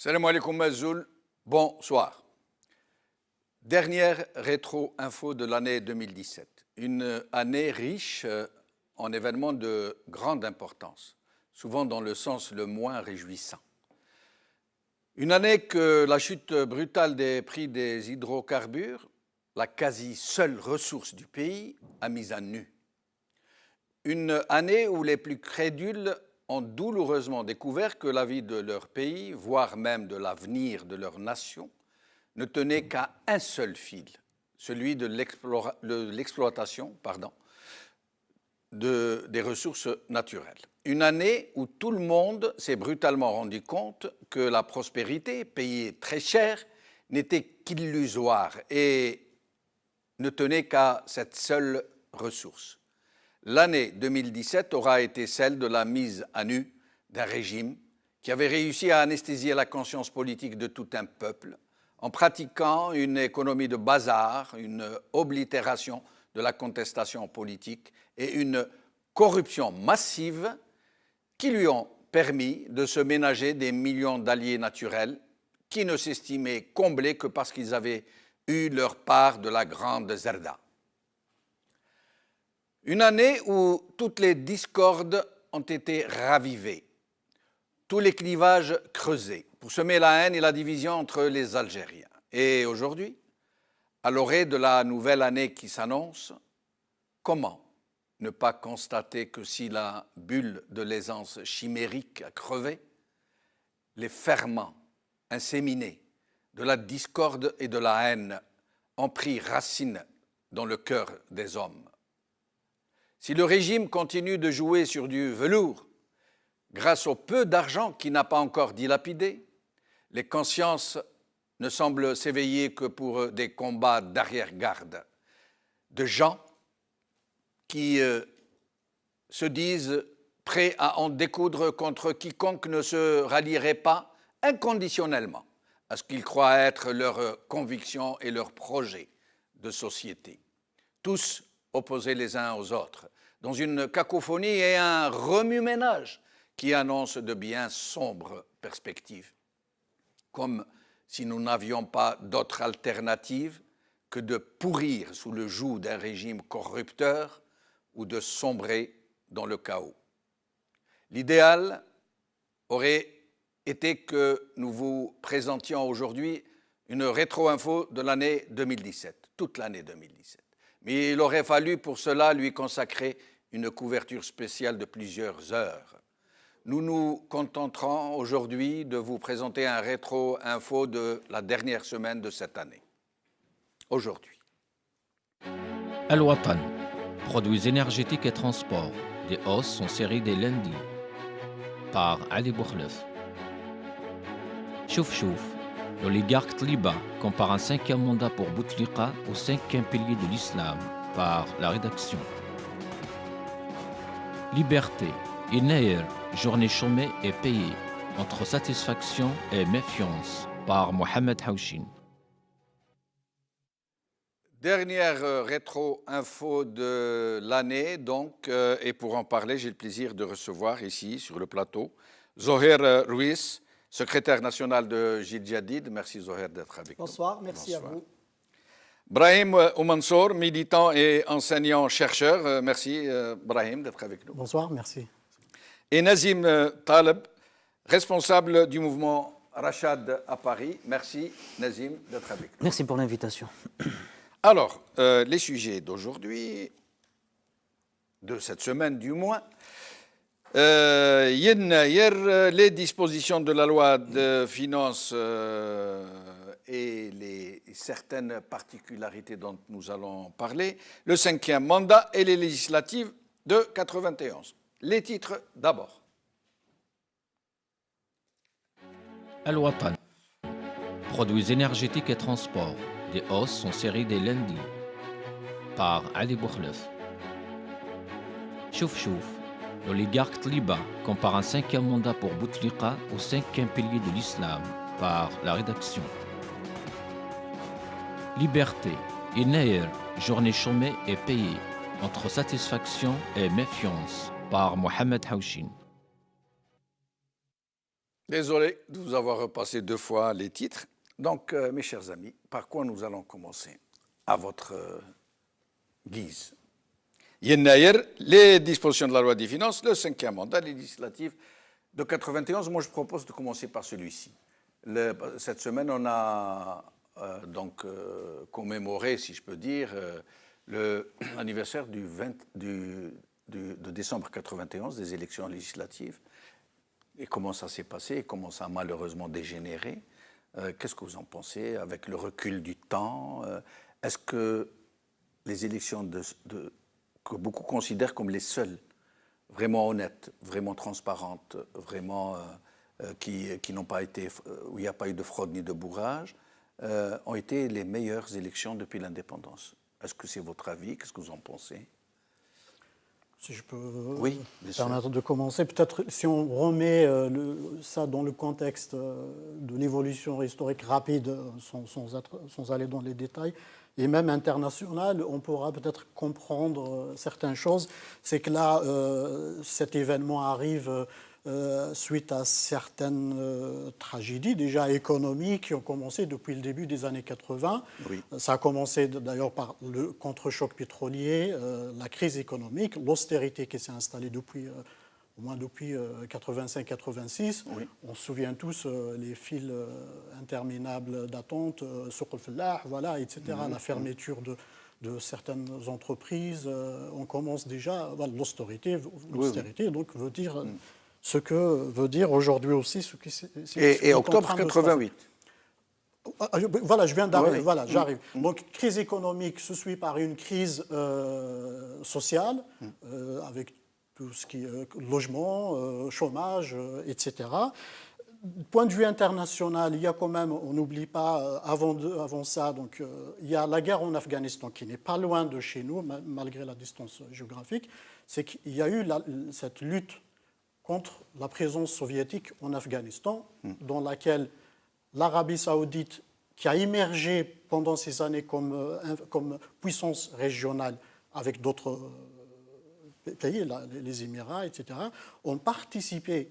Salam alaikum Mazoul, bonsoir. Dernière rétro-info de l'année 2017. Une année riche en événements de grande importance, souvent dans le sens le moins réjouissant. Une année que la chute brutale des prix des hydrocarbures, la quasi seule ressource du pays, a mise à nu. Une année où les plus crédules ont douloureusement découvert que la vie de leur pays, voire même de l'avenir de leur nation, ne tenait qu'à un seul fil, celui de l'exploitation des ressources naturelles. Une année où tout le monde s'est brutalement rendu compte que la prospérité, payée très cher, n'était qu'illusoire et ne tenait qu'à cette seule ressource. L'année 2017 aura été celle de la mise à nu d'un régime qui avait réussi à anesthésier la conscience politique de tout un peuple en pratiquant une économie de bazar, une oblitération de la contestation politique et une corruption massive qui lui ont permis de se ménager des millions d'alliés naturels qui ne s'estimaient comblés que parce qu'ils avaient eu leur part de la grande zerda. Une année où toutes les discordes ont été ravivées, tous les clivages creusés pour semer la haine et la division entre les Algériens. Et aujourd'hui, à l'orée de la nouvelle année qui s'annonce, comment ne pas constater que si la bulle de l'aisance chimérique a crevé, les ferments inséminés de la discorde et de la haine ont pris racine dans le cœur des hommes. Si le régime continue de jouer sur du velours, grâce au peu d'argent qu'il n'a pas encore dilapidé, les consciences ne semblent s'éveiller que pour des combats d'arrière-garde, de gens qui se disent prêts à en découdre contre quiconque ne se rallierait pas inconditionnellement à ce qu'ils croient être leurs convictions et leurs projets de société. Tous opposés les uns aux autres, dans une cacophonie et un remue-ménage qui annoncent de bien sombres perspectives, comme si nous n'avions pas d'autre alternative que de pourrir sous le joug d'un régime corrupteur ou de sombrer dans le chaos. L'idéal aurait été que nous vous présentions aujourd'hui une rétro-info de l'année 2017, toute l'année 2017. Mais il aurait fallu pour cela lui consacrer une couverture spéciale de plusieurs heures. Nous nous contenterons aujourd'hui de vous présenter un rétro-info de la dernière semaine de cette année. Aujourd'hui. Al-Watan, produits énergétiques et transports. Des hausses sont séries des lundis. Par Ali Boukhlef. Chouf Chouf. L'oligarque taliban compare un 5e mandat pour Bouteflika au 5e pilier de l'islam, par la rédaction. Liberté, Inaïr, journée chômée et payée, entre satisfaction et méfiance, par Mohamed Haouchin. Dernière rétro-info de l'année, donc, et pour en parler, j'ai le plaisir de recevoir ici, sur le plateau, Zoher Ruiz, secrétaire national de Jil Jadid. Merci Zoher d'être avec nous. Bonsoir, merci à vous. Brahim Oumansour, militant et enseignant-chercheur. Merci Brahim d'être avec nous. Bonsoir, merci. Et Nazim Taleb, responsable du mouvement Rachad à Paris. Merci Nazim d'être avec nous. Merci pour l'invitation. Alors, les sujets d'aujourd'hui, de cette semaine du moins, hier, les dispositions de la loi de finances et les certaines particularités dont nous allons parler, le 5e mandat et les législatives de 91. Les titres d'abord. Al-Watan, produits énergétiques et transports. Des hausses sont séries des lundis. Par Ali Boukhlef. Chouf Chouf. L'oligarque taliban compare un 5e mandat pour Bouteflika au 5e pilier de l'islam, par la rédaction. Liberté, Inaïr, journée chômée et payée, entre satisfaction et méfiance, par Mohamed Haouchin. Désolé de vous avoir repassé 2 fois les titres. Donc, mes chers amis, par quoi nous allons commencer? À votre guise. Yennayer, les dispositions de la loi des finances, le 5e mandat législatif de 91. Moi, je propose de commencer par celui-ci. Cette semaine, on a commémoré, si je peux dire, l'anniversaire de décembre 91 des élections législatives. Et comment ça s'est passé et comment ça a malheureusement dégénéré. Qu'est-ce que vous en pensez avec le recul du temps? Est-ce que les élections que beaucoup considèrent comme les seules, vraiment honnêtes, vraiment transparentes, vraiment qui n'ont pas été, où il n'y a pas eu de fraude ni de bourrage, ont été les meilleures élections depuis l'indépendance? Est-ce que c'est votre avis? Qu'est-ce que vous en pensez? Si je peux oui, me permettre de commencer, peut-être si on remet ça dans le contexte de l'évolution historique rapide, sans aller dans les détails, et même internationale, on pourra peut-être comprendre certaines choses. C'est que là, cet événement arrive suite à certaines tragédies déjà économiques qui ont commencé depuis le début des années 80. Oui. Ça a commencé d'ailleurs par le contre-choc pétrolier, la crise économique, l'austérité qui s'est installée depuis, au moins depuis 85-86. Oui. On se souvient tous les files interminables d'attente, Souq al-Fallah, voilà, etc. La fermeture de certaines entreprises. On commence déjà, voilà, l'austérité, donc veut dire... ce que veut dire aujourd'hui aussi ce qui c'est. Et octobre 88. Voilà, je viens d'arriver. Oui. Voilà, j'arrive. Donc, crise économique se suit par une crise sociale, avec tout ce qui est logement, chômage, etc. Du point de vue international, il y a quand même, on n'oublie pas, avant ça, donc, il y a la guerre en Afghanistan qui n'est pas loin de chez nous, malgré la distance géographique. C'est qu'il y a eu cette lutte contre la présence soviétique en Afghanistan, dans laquelle l'Arabie saoudite, qui a émergé pendant ces années comme puissance régionale avec d'autres pays, les Émirats, etc., ont participé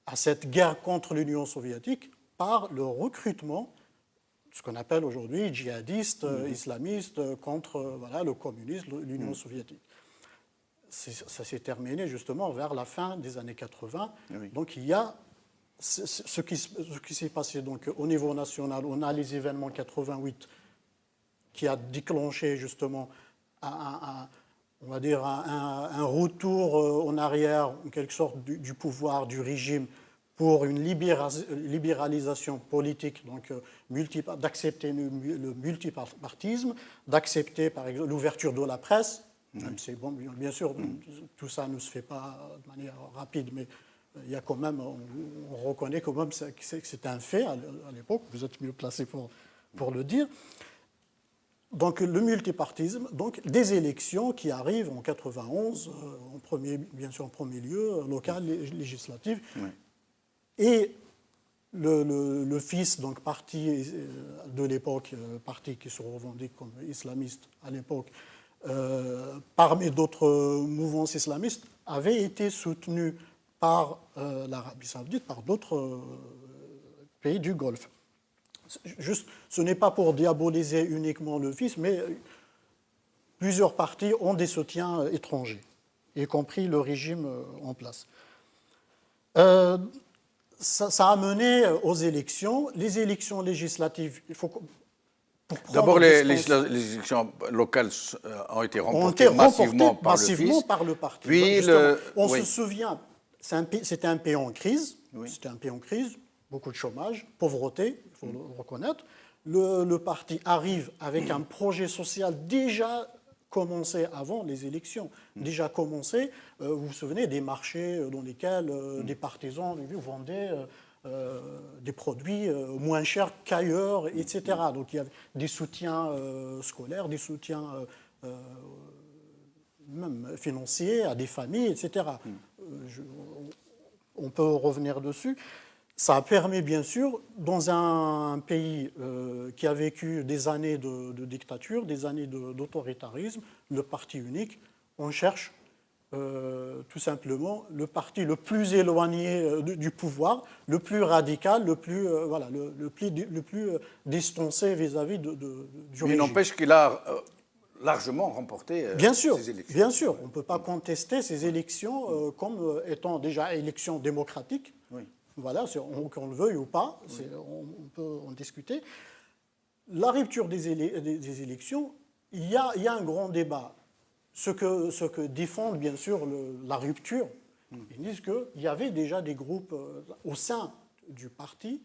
à cette guerre contre l'Union soviétique par le recrutement, ce qu'on appelle aujourd'hui djihadistes, islamistes, contre le communisme, l'Union soviétique. Ça s'est terminé justement vers la fin des années 80. Oui. Donc il y a ce qui s'est passé donc, au niveau national. On a les événements 88 qui a déclenché justement on va dire un retour en arrière, en quelque sorte, du pouvoir, du régime, pour une libéralisation politique, donc d'accepter le multipartisme, d'accepter par exemple l'ouverture de la presse. C'est bon, bien sûr, tout ça ne se fait pas de manière rapide, mais il y a quand même, on reconnaît quand même que c'est un fait à l'époque. Vous êtes mieux placé pour le dire. Donc le multipartisme, donc des élections qui arrivent en 91, bien sûr en premier lieu, locales, législatives, et le fils, donc parti de l'époque, parti qui se revendique comme islamiste à l'époque, parmi d'autres mouvances islamistes, avait été soutenu par l'Arabie saoudite, par d'autres pays du Golfe. Juste, ce n'est pas pour diaboliser uniquement le fils, mais plusieurs partis ont des soutiens étrangers, y compris le régime en place. Ça a mené aux élections. Les élections législatives, il faut... D'abord, les élections locales ont été remportées massivement par le parti. Puis on se souvient, c'était un pays en crise. Oui. C'était un pays en crise, beaucoup de chômage, pauvreté, il faut le reconnaître. Le parti arrive avec un projet social déjà commencé avant les élections. Déjà commencé, vous vous souvenez des marchés dans lesquels des partisans vendaient... des produits moins chers qu'ailleurs, etc. Donc il y a des soutiens scolaires, des soutiens même financiers à des familles, etc. On peut revenir dessus. Ça a permis, bien sûr, dans un pays qui a vécu des années de dictature, des années d'autoritarisme, le parti unique, on cherche tout simplement le parti le plus éloigné du pouvoir, le plus radical, le plus, le plus distancé vis-à-vis du Mais régime. n'empêche qu'il a largement remporté ces élections. Bien sûr, on ne peut pas contester ces élections comme étant déjà élections démocratiques. Oui. Voilà, qu'on le veuille ou pas, on peut en discuter. La rupture des élections, il y a un grand débat. Ce que défendent bien sûr la rupture, ils disent qu'il y avait déjà des groupes au sein du parti,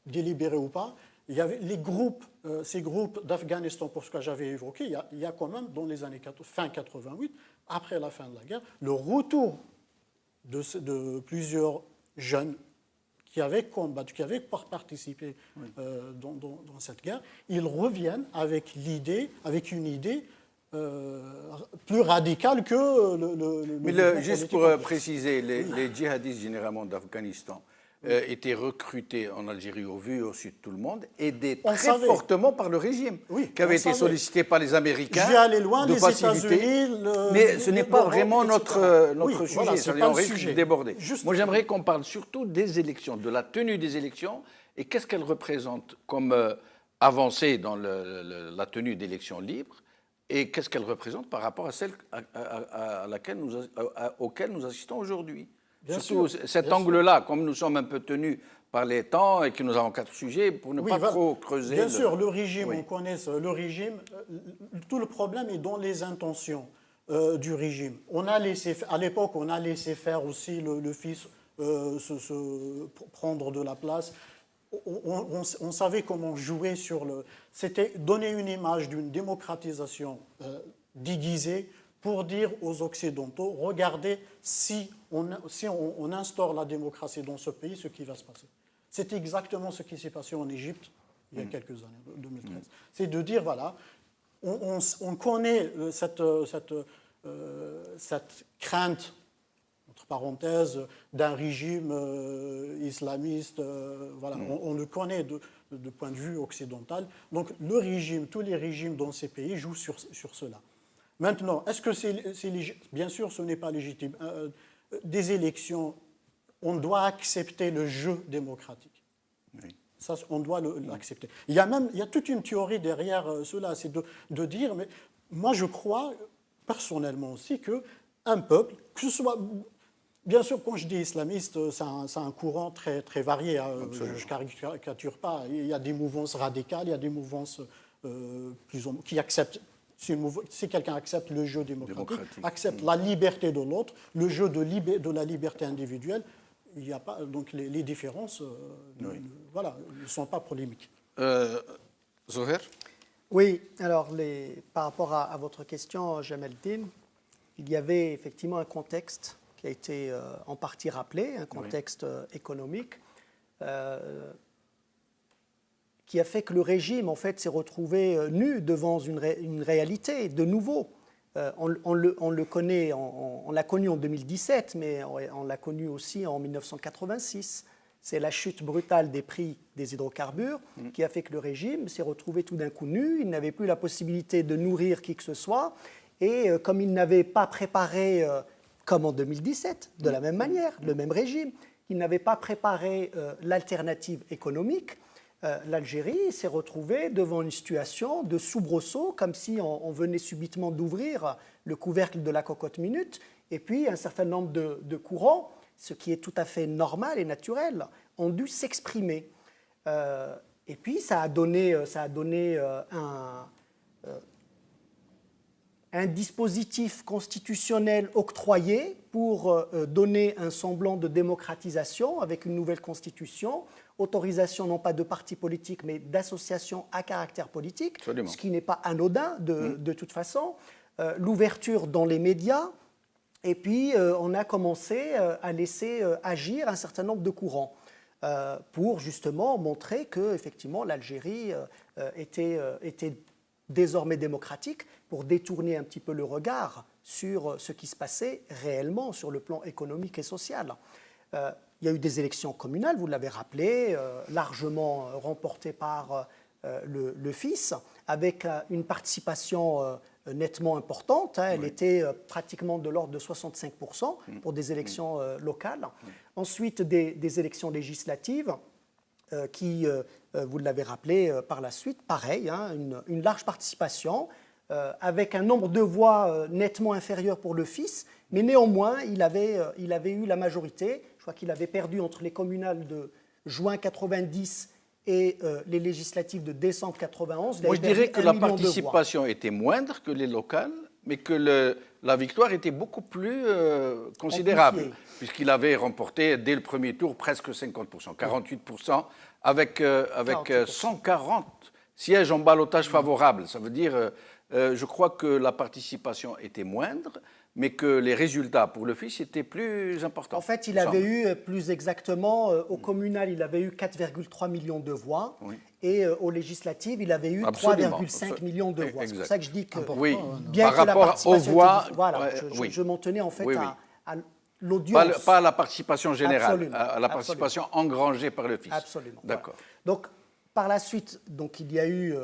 délibérés ou pas, il y avait les groupes, ces groupes d'Afghanistan, pour ce que j'avais évoqué, il y a quand même dans les années fin 88, après la fin de la guerre, le retour de plusieurs jeunes qui avaient combattu, qui avaient participé dans cette guerre. Ils reviennent avec une idée plus radicale que le Mais juste pour préciser, les djihadistes généralement d'Afghanistan étaient recrutés en Algérie au vu et au su de tout le monde, aidés très fortement par le régime, qui avait été sollicité par les Américains. Je vais aller loin, les États-Unis. Mais ce n'est pas vraiment notre sujet, voilà, on risque de déborder. Moi, j'aimerais qu'on parle surtout des élections, de la tenue des élections, et qu'est-ce qu'elles représentent comme avancée dans la tenue d'élections libres, et qu'est-ce qu'elles représentent par rapport à celle auquel nous assistons aujourd'hui. Surtout cet angle-là, comme nous sommes un peu tenus par les temps et que nous avons 4 sujets, pour ne pas trop creuser. Bien sûr, le régime, on connaît le régime. Tout le problème est dans les intentions du régime. À l'époque, on a laissé faire aussi le fils prendre de la place. On savait comment jouer sur le... C'était donner une image d'une démocratisation déguisée pour dire aux Occidentaux, regardez, si on instaure la démocratie dans ce pays, ce qui va se passer. C'est exactement ce qui s'est passé en Égypte il y a quelques années, en 2013. C'est de dire, voilà, on connaît cette crainte, entre parenthèses, d'un régime islamiste, voilà, on le connaît de point de vue occidental. Donc le régime, tous les régimes dans ces pays jouent sur cela. Maintenant, est-ce que c'est légitime? Bien sûr, ce n'est pas légitime. Des élections, on doit accepter le jeu démocratique. Oui. Ça, on doit l'accepter. Il y a toute une théorie derrière cela, c'est de dire, mais moi je crois personnellement aussi qu'un peuple, que ce soit... Bien sûr, quand je dis islamiste, c'est un courant très, très varié. Je ne caricature pas. Il y a des mouvances radicales, il y a des mouvances qui acceptent... Si quelqu'un accepte le jeu démocratique, accepte la liberté de l'autre, le jeu de la liberté individuelle, il n'y a pas, donc les différences voilà, ne sont pas polémiques. Zoher? Oui, alors par rapport à votre question, Jamaluddin, il y avait effectivement un contexte qui a été en partie rappelé, un contexte économique, qui a fait que le régime, en fait, s'est retrouvé nu devant une réalité de nouveau. On le connaît, on l'a connu en 2017, mais on l'a connu aussi en 1986. C'est la chute brutale des prix des hydrocarbures qui a fait que le régime s'est retrouvé tout d'un coup nu. Il n'avait plus la possibilité de nourrir qui que ce soit. Et comme il n'avait pas préparé, comme en 2017, de la même manière, le même régime, il n'avait pas préparé l'alternative économique, l'Algérie s'est retrouvée devant une situation de soubresaut, comme si on venait subitement d'ouvrir le couvercle de la cocotte minute, et puis un certain nombre de courants, ce qui est tout à fait normal et naturel, ont dû s'exprimer. Et puis ça a donné un dispositif constitutionnel octroyé pour donner un semblant de démocratisation avec une nouvelle constitution, autorisation non pas de partis politiques mais d'associations à caractère politique, absolument, ce qui n'est pas anodin de toute façon, l'ouverture dans les médias, et puis on a commencé à laisser agir un certain nombre de courants pour justement montrer que effectivement l'Algérie était désormais démocratique, pour détourner un petit peu le regard sur ce qui se passait réellement sur le plan économique et social. Il y a eu des élections communales, vous l'avez rappelé, largement remportées par le FIS, avec une participation nettement importante. Hein, elle était pratiquement de l'ordre de 65% pour des élections locales. Ensuite, des élections législatives qui, vous l'avez rappelé par la suite, pareil, hein, une large participation avec un nombre de voix nettement inférieur pour le FIS, mais néanmoins, il avait eu la majorité. Je crois qu'il avait perdu entre les communales de juin 90 et les législatives de décembre 91. Moi, je dirais que la participation était moindre que les locales, mais que la victoire était beaucoup plus considérable, puisqu'il avait remporté dès le premier tour presque 50%, 48%, avec 140 sièges en ballotage favorable. Ça veut dire, je crois que la participation était moindre, mais que les résultats pour le FIS étaient plus importants. En fait, il avait eu, plus exactement, au communal, il avait eu 4,3 millions de voix, et aux législatives, il avait eu 3,5 millions de voix. C'est pour ça que je dis que, bien par que la rapport aux voix, je m'en tenais en fait à l'audience. Pas à la participation générale, Absolument. à la participation engrangée par le FIS. Absolument. D'accord. Donc, par la suite, donc, il y a eu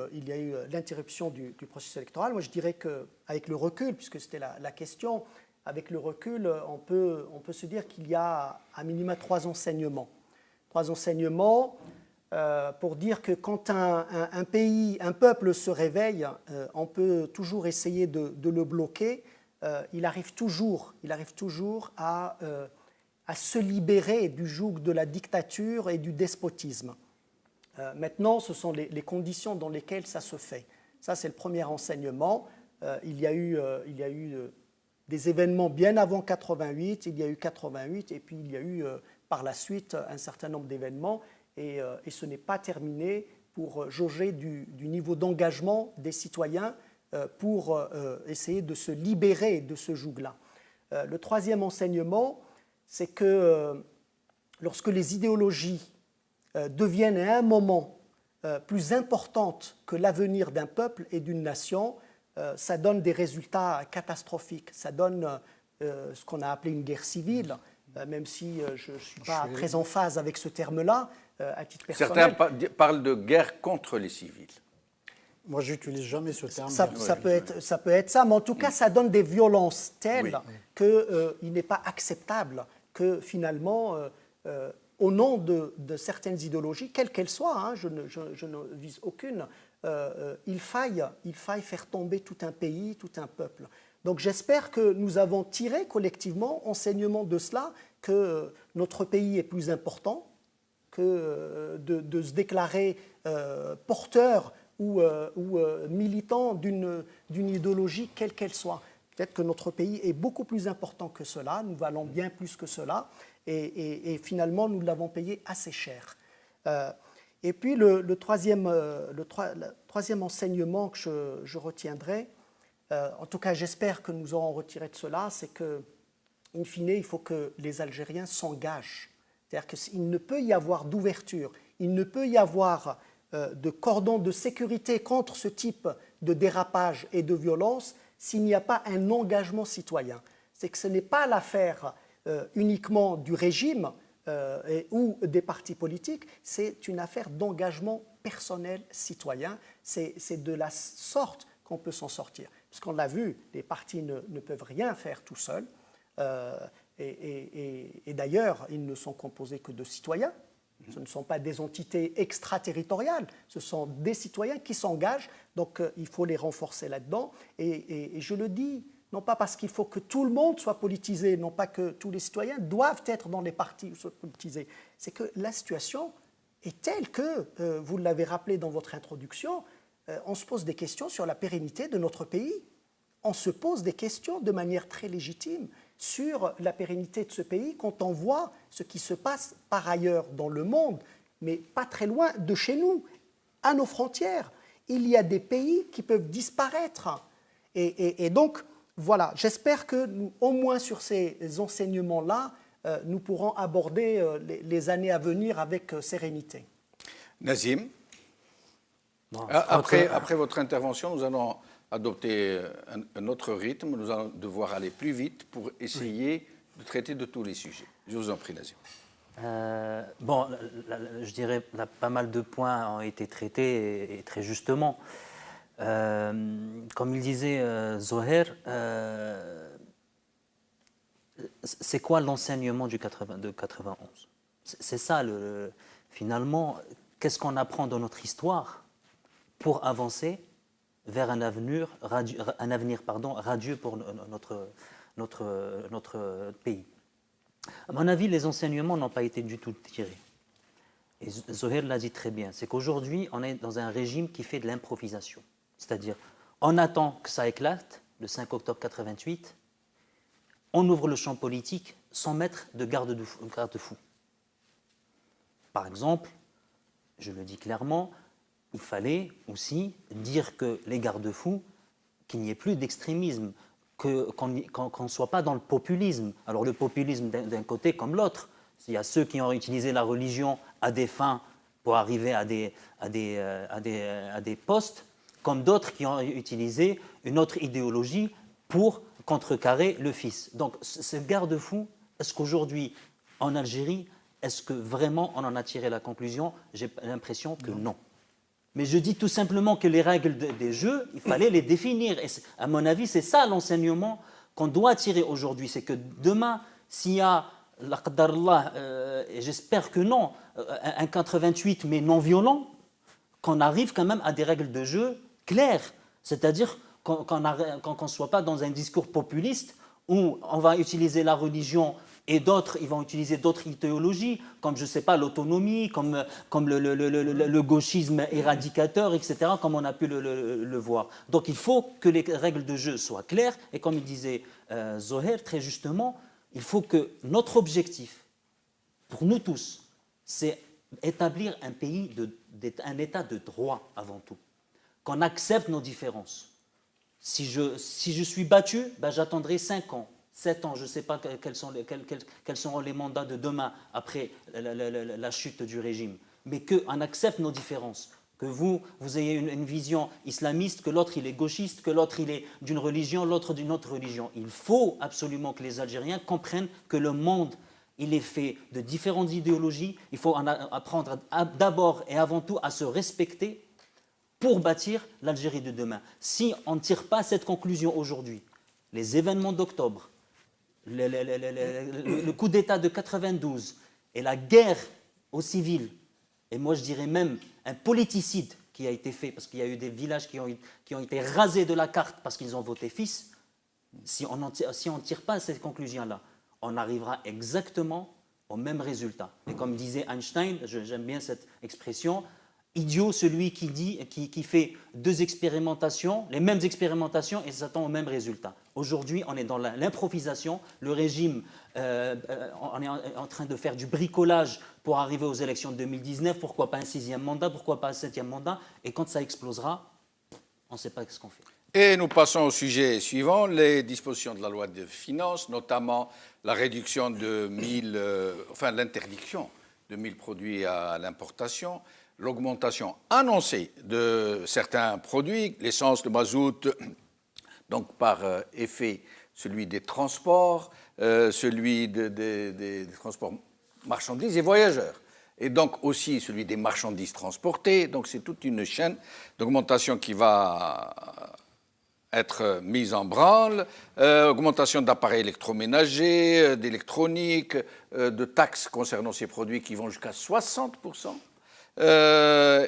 l'interruption du processus électoral. Moi, je dirais qu'avec le recul, puisque c'était la question, avec le recul, on peut se dire qu'il y a à minima 3 enseignements. 3 enseignements pour dire que quand un pays, un peuple se réveille, on peut toujours essayer de le bloquer. Il arrive toujours à se libérer du joug de la dictature et du despotisme. Maintenant, ce sont les conditions dans lesquelles ça se fait. Ça, c'est le premier enseignement. Il y a eu des événements bien avant 88, il y a eu 88, et puis il y a eu par la suite un certain nombre d'événements, et ce n'est pas terminé pour jauger du niveau d'engagement des citoyens pour essayer de se libérer de ce joug-là. Le troisième enseignement, c'est que lorsque les idéologies deviennent à un moment plus importantes que l'avenir d'un peuple et d'une nation, ça donne des résultats catastrophiques. Ça donne ce qu'on a appelé une guerre civile, même si je ne suis pas très en phase avec ce terme-là, à titre personnel. Certains parlent de guerre contre les civils. Moi, je n'utilise jamais ce terme. Ça peut être ça, mais en tout cas, ça donne des violences telles qu'il n'est pas acceptable que finalement, au nom de certaines idéologies, quelles qu'elles soient, hein, je ne vise aucune, il faille faire tomber tout un pays, tout un peuple. Donc j'espère que nous avons tiré collectivement enseignement de cela, que notre pays est plus important, que de se déclarer porteur ou militant d'une idéologie quelle qu'elle soit. Peut-être que notre pays est beaucoup plus important que cela, nous valons bien plus que cela, et finalement nous l'avons payé assez cher. Et puis le troisième enseignement que je retiendrai, en tout cas j'espère que nous aurons retiré de cela, c'est que, in fine, il faut que les Algériens s'engagent. C'est-à-dire qu'il ne peut y avoir d'ouverture, il ne peut y avoir de cordon de sécurité contre ce type de dérapage et de violence s'il n'y a pas un engagement citoyen. C'est que ce n'est pas l'affaire uniquement du régime ou des partis politiques, c'est une affaire d'engagement personnel citoyen. C'est de la sorte qu'on peut s'en sortir. Parce qu'on l'a vu, les partis ne peuvent rien faire tout seuls. Et d'ailleurs, ils ne sont composés que de citoyens. Ce ne sont pas des entités extraterritoriales, ce sont des citoyens qui s'engagent, donc il faut les renforcer là-dedans. Et je le dis, non pas parce qu'il faut que tout le monde soit politisé, non pas que tous les citoyens doivent être dans les partis ou soit politisés, c'est que la situation est telle que, vous l'avez rappelé dans votre introduction, on se pose des questions sur la pérennité de notre pays. On se pose des questions de manière très légitime sur la pérennité de ce pays quand on voit ce qui se passe par ailleurs dans le monde, mais pas très loin de chez nous, à nos frontières. Il y a des pays qui peuvent disparaître. Et donc, voilà, j'espère que nous, au moins sur ces enseignements-là, nous pourrons aborder les années à venir avec sérénité. Nazim, après votre intervention, nous allons adopter un autre rythme. Nous allons devoir aller plus vite pour essayer de traiter de tous les sujets. Je vous en prie, Nazim. Bon, je dirais que pas mal de points ont été traités et très justement. Comme il disait Zoher, c'est quoi l'enseignement de 91? C'est ça, finalement, qu'est-ce qu'on apprend dans notre histoire pour avancer vers un avenir radieux pour notre pays. À mon avis, les enseignements n'ont pas été du tout tirés. Et Zoher l'a dit très bien, c'est qu'aujourd'hui, on est dans un régime qui fait de l'improvisation. C'est-à-dire, on attend que ça éclate, le 5 octobre 88, on ouvre le champ politique sans mettre de garde-fou. Par exemple, je le dis clairement, il fallait aussi dire que les garde-fous, qu'il n'y ait plus d'extrémisme, qu'on ne soit pas dans le populisme. Alors le populisme d'un côté comme l'autre. Il y a ceux qui ont utilisé la religion à des fins pour arriver à des postes, comme d'autres qui ont utilisé une autre idéologie pour contrecarrer le fils. Donc ce garde-fou, est-ce qu'aujourd'hui, en Algérie, est-ce que vraiment on en a tiré la conclusion? J'ai l'impression que non. Mais je dis tout simplement que les règles des jeux, il fallait les définir. Et à mon avis, c'est ça l'enseignement qu'on doit tirer aujourd'hui. C'est que demain, s'il y a, et j'espère que non, un 88 mais non violent, qu'on arrive quand même à des règles de jeu claires. C'est-à-dire qu'on ne soit pas dans un discours populiste où on va utiliser la religion et d'autres, ils vont utiliser d'autres idéologies, comme, je ne sais pas, l'autonomie, comme le gauchisme éradicateur, etc., comme on a pu le voir. Donc il faut que les règles de jeu soient claires, et comme il disait Zoher, très justement, il faut que notre objectif, pour nous tous, c'est établir un pays, un état de droit avant tout, qu'on accepte nos différences. Si je suis battu, ben j'attendrai 5 ans. 7 ans, je ne sais pas quels seront les mandats de demain après la chute du régime, mais qu'on accepte nos différences, que vous ayez une vision islamiste, que l'autre il est gauchiste, que l'autre il est d'une religion, l'autre d'une autre religion. Il faut absolument que les Algériens comprennent que le monde il est fait de différentes idéologies, il faut apprendre d'abord et avant tout à se respecter pour bâtir l'Algérie de demain. Si on ne tire pas cette conclusion aujourd'hui, les événements d'octobre, le coup d'État de 92 et la guerre aux civils, et moi je dirais même un politicide qui a été fait, parce qu'il y a eu des villages qui ont été rasés de la carte parce qu'ils ont voté fils, si on ne tire pas cette conclusion-là, on arrivera exactement au même résultat. Et comme disait Einstein, j'aime bien cette expression, idiot celui qui fait 2 expérimentations, les mêmes expérimentations et s'attend au même résultat. Aujourd'hui, on est dans l'improvisation. Le régime, on est en train de faire du bricolage pour arriver aux élections de 2019. Pourquoi pas un 6e mandat? Pourquoi pas un 7e mandat? Et quand ça explosera, on ne sait pas ce qu'on fait. Et nous passons au sujet suivant, les dispositions de la loi de finances, notamment la réduction de l'interdiction de 1000 produits à l'importation, l'augmentation annoncée de certains produits, l'essence, le mazout, donc par effet celui des transports, celui des transports marchandises et voyageurs, et donc aussi celui des marchandises transportées. Donc c'est toute une chaîne d'augmentation qui va être mise en branle, augmentation d'appareils électroménagers, d'électronique, de taxes concernant ces produits qui vont jusqu'à 60%.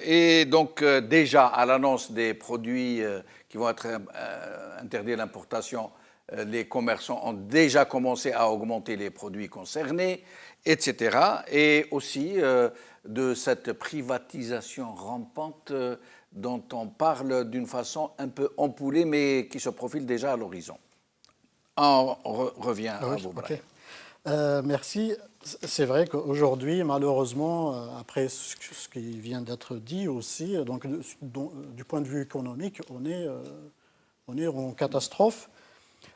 Et donc déjà à l'annonce des produits qui vont être interdits à l'importation, les commerçants ont déjà commencé à augmenter les produits concernés, etc. Et aussi de cette privatisation rampante dont on parle d'une façon un peu ampoulée, mais qui se profile déjà à l'horizon. On revient à vous, Brahim. Merci. C'est vrai qu'aujourd'hui, malheureusement, après ce qui vient d'être dit aussi, donc, du point de vue économique, on est en catastrophe.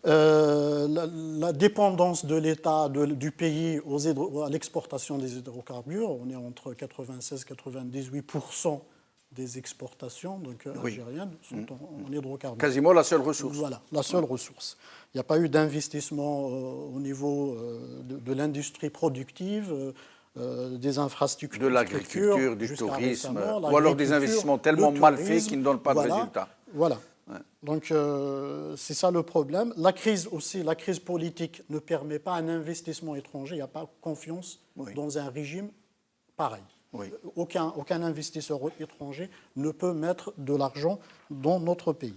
La dépendance de l'État, du pays à l'exportation des hydrocarbures, on est entre 96 et 98% des exportations algériennes sont en hydrocarbures. Quasiment la seule ressource. Voilà, la seule ressource. Il n'y a pas eu d'investissement au niveau de l'industrie productive. des infrastructures. De l'agriculture, du jusqu'à tourisme, récemment, ou alors des l'agriculture, investissements tellement le mal faits tourisme, qui ne donnent pas de voilà, résultats. Voilà. Donc, c'est ça le problème. La crise aussi, la crise politique ne permet pas un investissement étranger. Il n'y a pas confiance dans un régime pareil. Oui. Aucun investisseur étranger ne peut mettre de l'argent dans notre pays.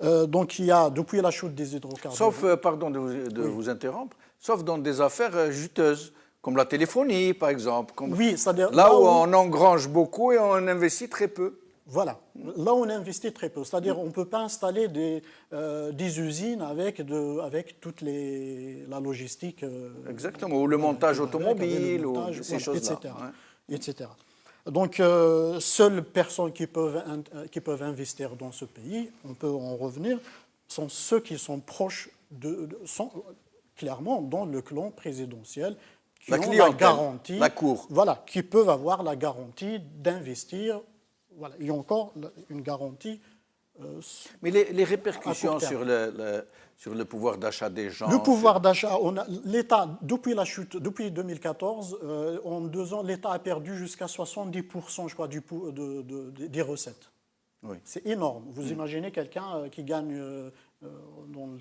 Donc, il y a, depuis la chute des hydrocarbures... Sauf, pardon de vous interrompre, sauf dans des affaires juteuses, comme la téléphonie, par exemple. Oui, c'est-à-dire... Là où on engrange beaucoup et on investit très peu. Voilà, là on investit très peu. C'est-à-dire on ne peut pas installer des usines avec toute la logistique. Exactement, ou le montage automobile, ou ces choses-là. Etc. Donc, seules personnes qui peuvent investir dans ce pays, on peut en revenir, sont ceux qui sont proches, sont clairement dans le clan présidentiel, qui ont la garantie, la cour. Voilà, qui peuvent avoir la garantie d'investir. Voilà, il y a encore une garantie. Mais les répercussions sur le pouvoir d'achat des gens... Le pouvoir d'achat, l'État, depuis la chute, depuis 2014, en 2 ans, l'État a perdu jusqu'à 70%, je crois, des recettes. Oui. C'est énorme. Vous imaginez quelqu'un qui gagne, dans le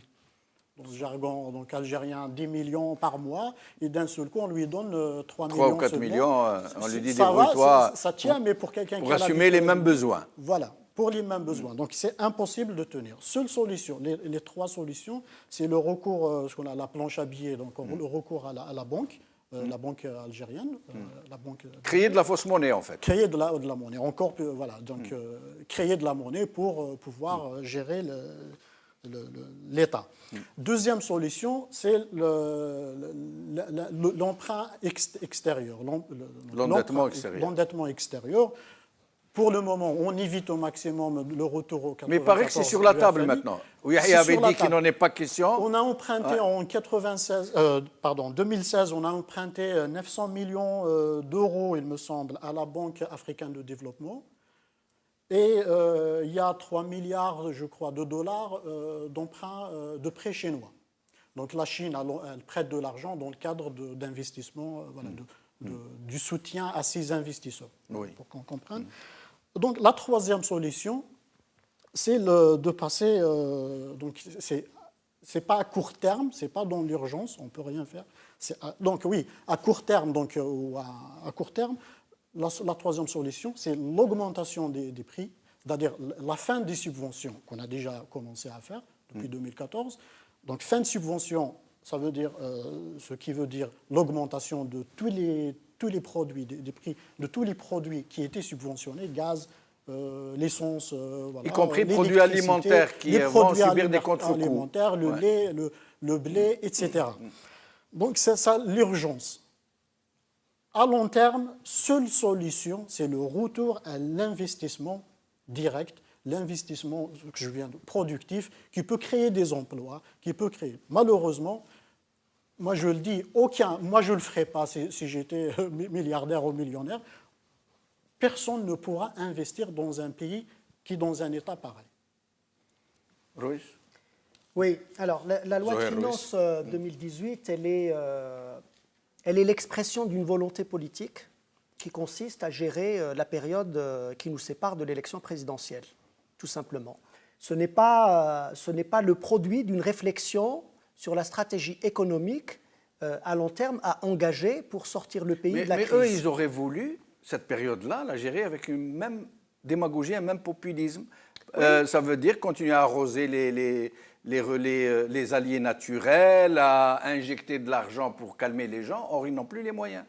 jargon donc algérien, 10 millions par mois, et d'un seul coup, on lui donne 3 millions. 3 ou 4 millions, on lui dit ça débrouille-toi. Ça tient, mais pour quelqu'un qui pour assumer les mêmes besoins. Voilà, pour les mêmes besoins. Donc, c'est impossible de tenir. Seule solution, les 3 solutions, c'est le recours, ce qu'on a la planche à billets, donc le recours à la banque. La banque algérienne, la banque... Créer de la fausse monnaie, en fait. Créer de la monnaie. Encore plus, voilà. Donc, créer de la monnaie pour pouvoir gérer l'État. Deuxième solution, c'est l'emprunt extérieur. L'endettement extérieur. L'endettement extérieur. Pour le moment, on évite au maximum le retour au 94. Mais il paraît que c'est sur la table maintenant. Oui, il avait dit qu'il n'en est pas question. On a emprunté en 2016, on a emprunté 900 millions d'euros, il me semble, à la Banque africaine de développement. Et il y a 3 milliards, je crois, de dollars d'emprunts de prêts chinois. Donc la Chine, elle prête de l'argent dans le cadre d'investissement, du soutien à ses investisseurs, pour qu'on comprenne. Donc la troisième solution, c'est de passer, donc c'est pas à court terme, c'est pas dans l'urgence, on peut rien faire. Donc oui, à court terme, à court terme, la troisième solution, c'est l'augmentation des prix, c'est-à-dire la fin des subventions qu'on a déjà commencé à faire depuis 2014. Donc fin de subvention, ça veut dire, ce qui veut dire l'augmentation de tous les produits, des prix de tous les produits qui étaient subventionnés, gaz, l'essence, y compris les produits alimentaires qui vont subir des contre-coups. Le lait, le blé, etc. Donc c'est ça l'urgence. À long terme, seule solution, c'est le retour à l'investissement direct, l'investissement que je viens de productif, qui peut créer des emplois, qui peut créer. Malheureusement, moi je le dis, moi je ne le ferai pas si j'étais milliardaire ou millionnaire. Personne ne pourra investir dans un pays qui est dans un état pareil. Ruiz. Oui, alors la loi de finances 2018, elle est l'expression d'une volonté politique qui consiste à gérer la période qui nous sépare de l'élection présidentielle, tout simplement. Ce n'est pas le produit d'une réflexion sur la stratégie économique à long terme à engager pour sortir le pays de la crise. Mais eux, ils auraient voulu, cette période-là, la gérer avec une même démagogie, un même populisme. Oui. Ça veut dire continuer à arroser les alliés naturels, à injecter de l'argent pour calmer les gens. Or, ils n'ont plus les moyens.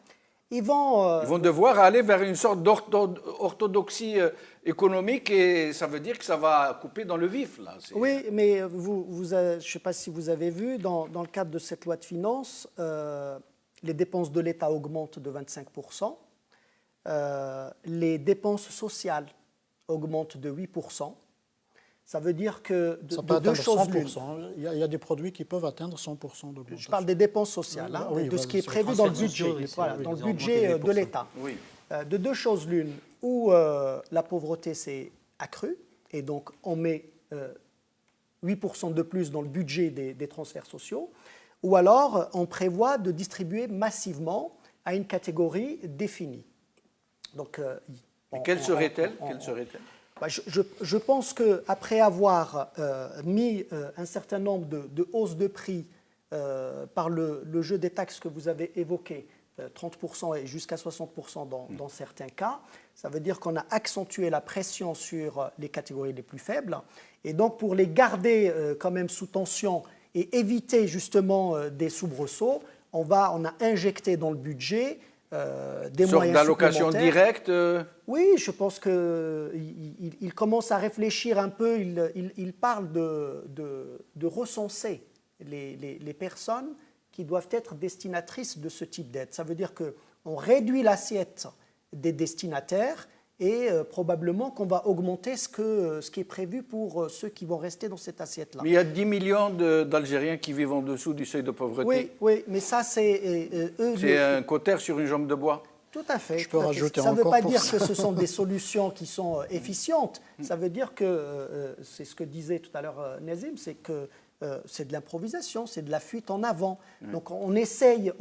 Ils vont devoir aller vers une sorte d'orthodoxie économique et ça veut dire que ça va couper dans le vif. Là. Oui, mais je ne sais pas si vous avez vu, dans le cadre de cette loi de finances, les dépenses de l'État augmentent de 25%, les dépenses sociales augmentent de 8%. Ça veut dire que de deux choses l'une. Il y a des produits qui peuvent atteindre 100% d'augmentation. Je parle des dépenses sociales, de ce qui est prévu dans le budget, dans le budget de l'État. Oui. De deux choses l'une, où la pauvreté s'est accrue, et donc on met 8% de plus dans le budget des transferts sociaux, ou alors on prévoit de distribuer massivement à une catégorie définie. Donc, Et quelle serait-elle? Bah, je pense qu'après avoir mis un certain nombre de hausses de prix par le jeu des taxes que vous avez évoqué, 30% et jusqu'à 60% dans certains cas, ça veut dire qu'on a accentué la pression sur les catégories les plus faibles. Et donc, pour les garder quand même sous tension et éviter justement des soubresauts, on a injecté dans le budget des moyens d'allocation directe. Oui, je pense qu'il commence à réfléchir un peu. Il parle de recenser les personnes qui doivent être destinatrices de ce type d'aide. Ça veut dire qu'on réduit l'assiette des destinataires et probablement qu'on va augmenter ce qui est prévu pour ceux qui vont rester dans cette assiette-là. Mais il y a 10 millions d'Algériens qui vivent en dessous du seuil de pauvreté. Oui, mais ça, c'est... c'est un cautère sur une jambe de bois. Tout à fait. Je peux rajouter ça ne veut encore pas pour dire ça. que ce sont des solutions qui sont efficientes. Ça veut dire que, c'est ce que disait tout à l'heure Nazim, c'est que c'est de l'improvisation, c'est de la fuite en avant. Donc on essaye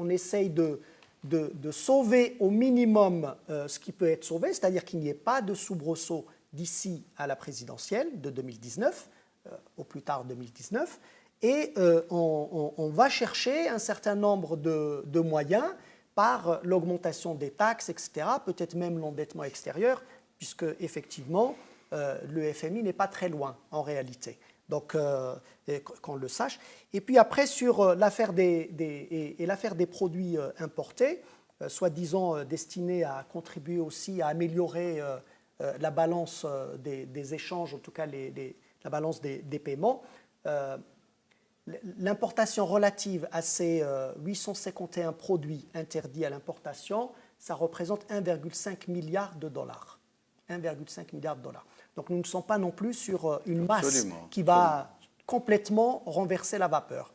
de sauver au minimum ce qui peut être sauvé, c'est-à-dire qu'il n'y ait pas de soubresaut d'ici à la présidentielle de 2019, au plus tard 2019, et on va chercher un certain nombre de moyens par l'augmentation des taxes, etc., peut-être même l'endettement extérieur, puisque effectivement, le FMI n'est pas très loin en réalité. Donc, qu'on le sache. Et puis après, sur l'affaire des produits importés, soi-disant destinés à contribuer aussi à améliorer la balance des échanges, en tout cas la balance des paiements, l'importation relative à ces 851 produits interdits à l'importation, ça représente 1,5 milliard de dollars. 1,5 milliard de dollars. Donc nous ne sommes pas non plus sur une masse qui va complètement renverser la vapeur.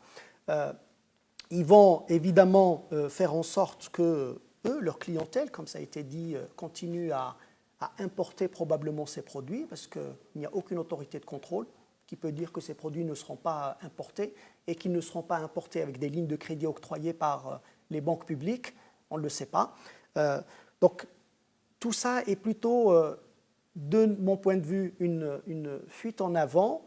Ils vont évidemment faire en sorte que eux, leur clientèle, comme ça a été dit, continue à importer probablement ces produits parce qu'il n'y a aucune autorité de contrôle qui peut dire que ces produits ne seront pas importés et qu'ils ne seront pas importés avec des lignes de crédit octroyées par les banques publiques, on ne le sait pas. Donc tout ça est plutôt, de mon point de vue, une fuite en avant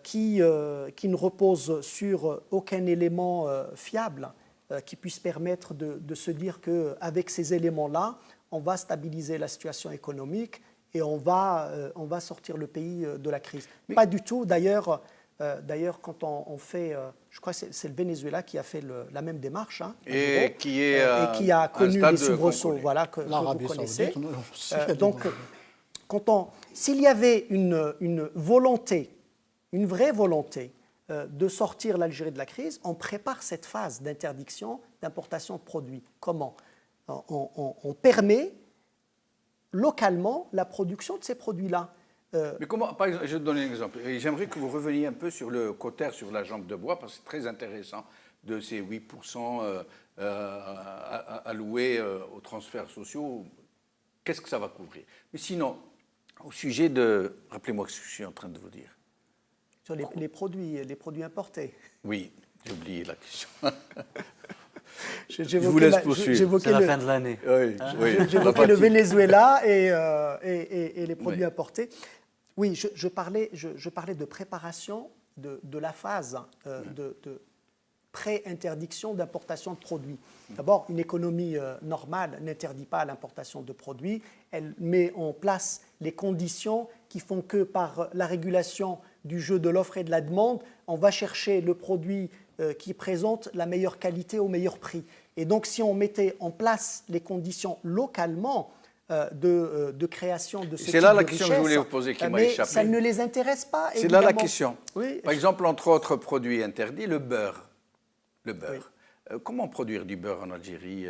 qui ne repose sur aucun élément fiable qui puisse permettre de se dire qu'avec ces éléments-là, on va stabiliser la situation économique et on va sortir le pays de la crise. Mais pas du tout. D'ailleurs, quand on fait... je crois que c'est le Venezuela qui a fait la même démarche. Hein, et qui a connu les soubresauts que vous connaissez. Donc, s'il y avait une volonté, une vraie volonté de sortir l'Algérie de la crise, on prépare cette phase d'interdiction d'importation de produits. Comment ? On permet localement la production de ces produits-là. Mais comment, par exemple, je vais te donner un exemple. J'aimerais que vous reveniez un peu sur le cautère sur la jambe de bois, parce que c'est très intéressant de ces 8% alloués aux transferts sociaux. Qu'est-ce que ça va couvrir? Mais sinon, au sujet de... Rappelez-moi ce que je suis en train de vous dire. Sur les produits importés. Oui, j'ai oublié la question. Je vous laisse poursuivre. C'est la fin de l'année. J'évoquais le Venezuela et les produits importés. Oui, je parlais de préparation de la phase de pré-interdiction d'importation de produits. D'abord, une économie normale n'interdit pas l'importation de produits. Elle met en place les conditions qui font que par la régulation du jeu de l'offre et de la demande, on va chercher le produit qui présente la meilleure qualité au meilleur prix. Et donc, si on mettait en place les conditions localement de création de ce type de richesse... C'est là la question que je voulais vous poser qui m'a échappé. Ça ne les intéresse pas, C'est là la question. Oui. Par exemple, entre autres produits interdits, le beurre. Oui. Comment produire du beurre en Algérie,